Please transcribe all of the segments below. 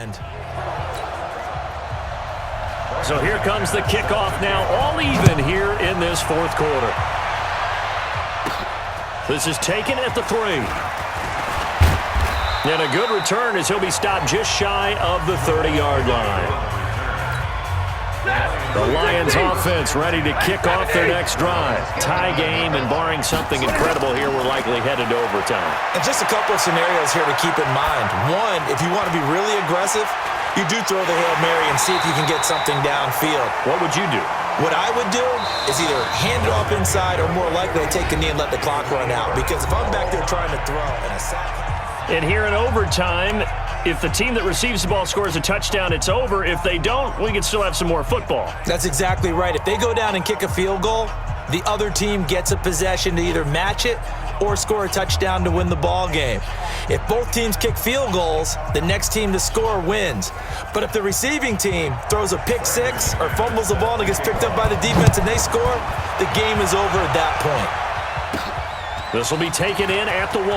end. So here comes the kickoff now, all even here in this fourth quarter. This is taken at the 3. And a good return as he'll be stopped just shy of the 30-yard line. The Lions offense ready to kick off their next drive. Tie game, and barring something incredible here, we're likely headed to overtime. And just a couple of scenarios here to keep in mind. One, if you want to be really aggressive, you do throw the Hail Mary and see if you can get something downfield. What would you do? What I would do is either hand it off inside or more likely take a knee and let the clock run out. Because if I'm back there trying to throw and a sack. And here in overtime, if the team that receives the ball scores a touchdown, it's over. If they don't, we can still have some more football. That's exactly right. If they go down and kick a field goal, the other team gets a possession to either match it or score a touchdown to win the ball game. If both teams kick field goals, the next team to score wins. But if the receiving team throws a pick six or fumbles the ball and it gets picked up by the defense and they score, the game is over at that point. This will be taken in at the 1.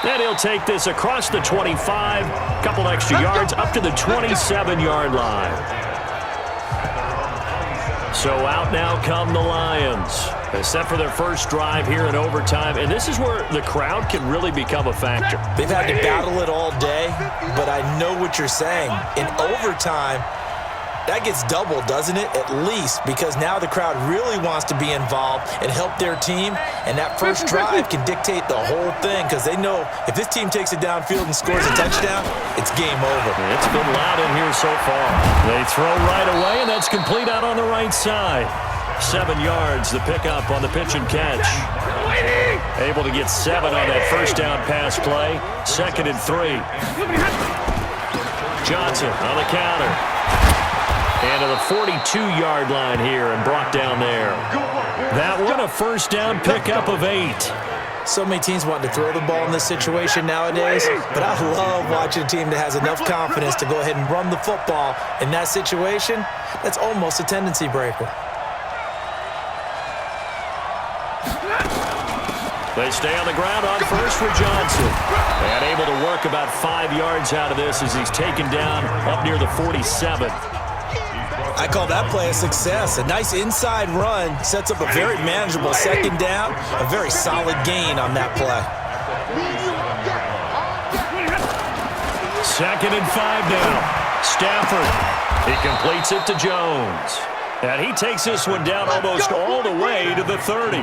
And he'll take this across the 25, couple extra yards up to the 27-yard line. So out now come the Lions. They set for their first drive here in overtime, and this is where the crowd can really become a factor. They've had to battle it all day, but I know what you're saying. In overtime, that gets doubled, doesn't it? At least, because now the crowd really wants to be involved and help their team, and that first drive can dictate the whole thing because they know if this team takes it downfield and scores a touchdown, it's game over. It's been loud in here so far. They throw right away, and that's complete out on the right side. 7 yards, the pickup on the pitch and catch. Able to get 7 on that first down pass play. 2nd and 3. Johnson on the counter. And to the 42-yard line here and brought down there. That one a first down pickup of 8. So many teams want to throw the ball in this situation nowadays, but I love watching a team that has enough confidence to go ahead and run the football. In that situation, that's almost a tendency breaker. They stay on the ground on first for Johnson. And able to work about 5 yards out of this as he's taken down up near the 47. I call that play a success. A nice inside run sets up a very manageable second down, a very solid gain on that play. 2nd and 5 now. Stafford. He completes it to Jones. And he takes this one down almost all the way to the 30.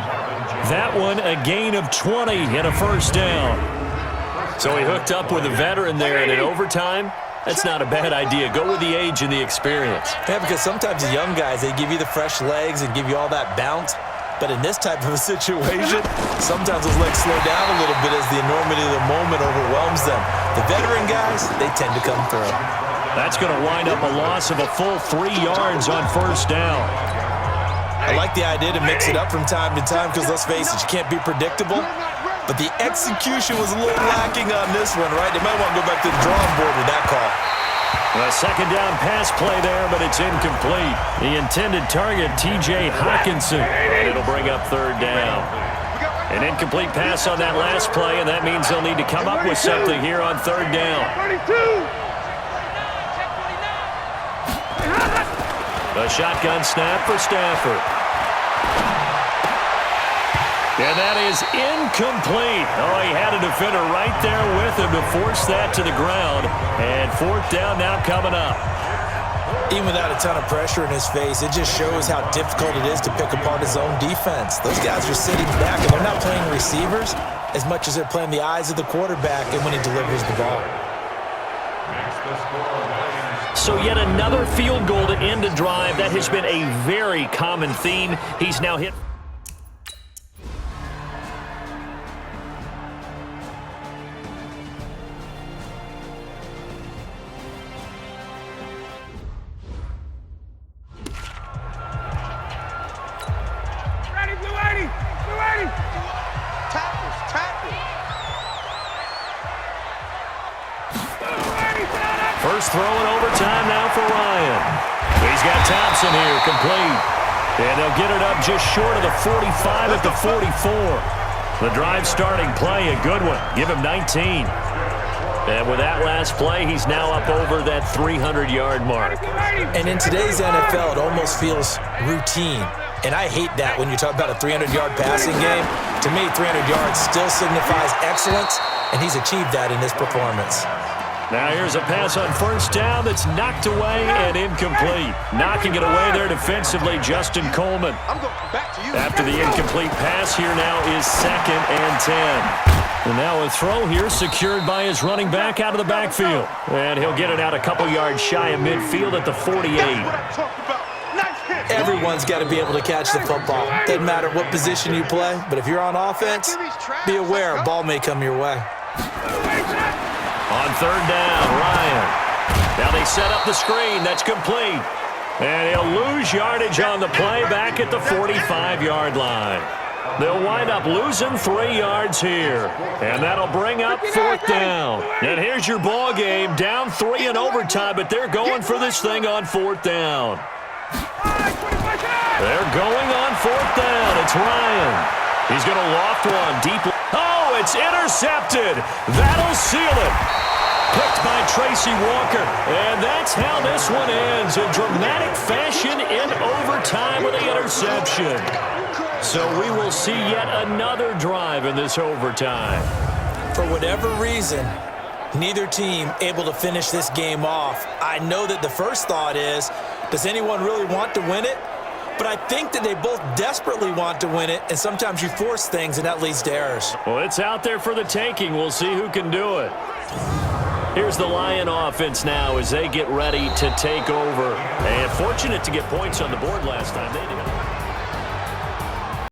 That one a gain of 20 and a first down. So he hooked up with a veteran there, and in overtime, that's not a bad idea. Go with the age and the experience. Yeah, because sometimes the young guys, they give you the fresh legs and give you all that bounce. But in this type of a situation, sometimes those legs slow down a little bit as the enormity of the moment overwhelms them. The veteran guys, they tend to come through. That's going to wind up a loss of a full 3 yards on first down. I like the idea to mix it up from time to time because, let's face it, you can't be predictable. But the execution was a little lacking on this one, right? They might want to go back to the drawing board with that call. A second down pass play there, but it's incomplete. The intended target, T.J. Hawkinson, and it'll bring up 3rd down. An incomplete pass on that last play, and that means they'll need to come up with something here on 3rd down. A shotgun snap for Stafford. And that is incomplete. Oh, he had a defender right there with him to force that to the ground. And 4th down now coming up. Even without a ton of pressure in his face, it just shows how difficult it is to pick apart his own defense. Those guys are sitting back, and they're not playing receivers as much as they're playing the eyes of the quarterback and when he delivers the ball. So yet another field goal to end a drive. That has been a very common theme. He's now hit. First throw in overtime now for Ryan. He's got Thompson here, complete. And they'll get it up just short of the 45 at the 44. The drive starting play, a good one. Give him 19. And with that last play, he's now up over that 300-yard mark. And in today's NFL, it almost feels routine. And I hate that when you talk about a 300-yard passing game. To me, 300 yards still signifies excellence, and he's achieved that in this performance. Now here's a pass on first down that's knocked away and incomplete. Knocking it away there defensively, Justin Coleman. After the incomplete pass, here now is 2nd and 10. And now a throw here secured by his running back out of the backfield. And he'll get it out a couple yards shy of midfield at the 48. Everyone's got to be able to catch the football. Doesn't matter what position you play, but if you're on offense, be aware a ball may come your way. On 3rd down, Ryan. Now they set up the screen. That's complete. And he'll lose yardage on the play back at the 45-yard line. They'll wind up losing 3 yards here. And that'll bring up 4th down. And here's your ball game. Down 3 in overtime, but they're going for this thing on 4th down. They're going on 4th down. It's Ryan. He's going to loft one deep. Oh, it's intercepted. That'll seal it. Picked by Tracy Walker. And that's how this one ends. In dramatic fashion in overtime with the interception. So we will see yet another drive in this overtime. For whatever reason, neither team able to finish this game off. I know that the first thought is, does anyone really want to win it? But I think that they both desperately want to win it, and sometimes you force things, and that leads to errors. Well, it's out there for the taking. We'll see who can do it. Here's the Lion offense now as they get ready to take over. And fortunate to get points on the board last time. They didn't.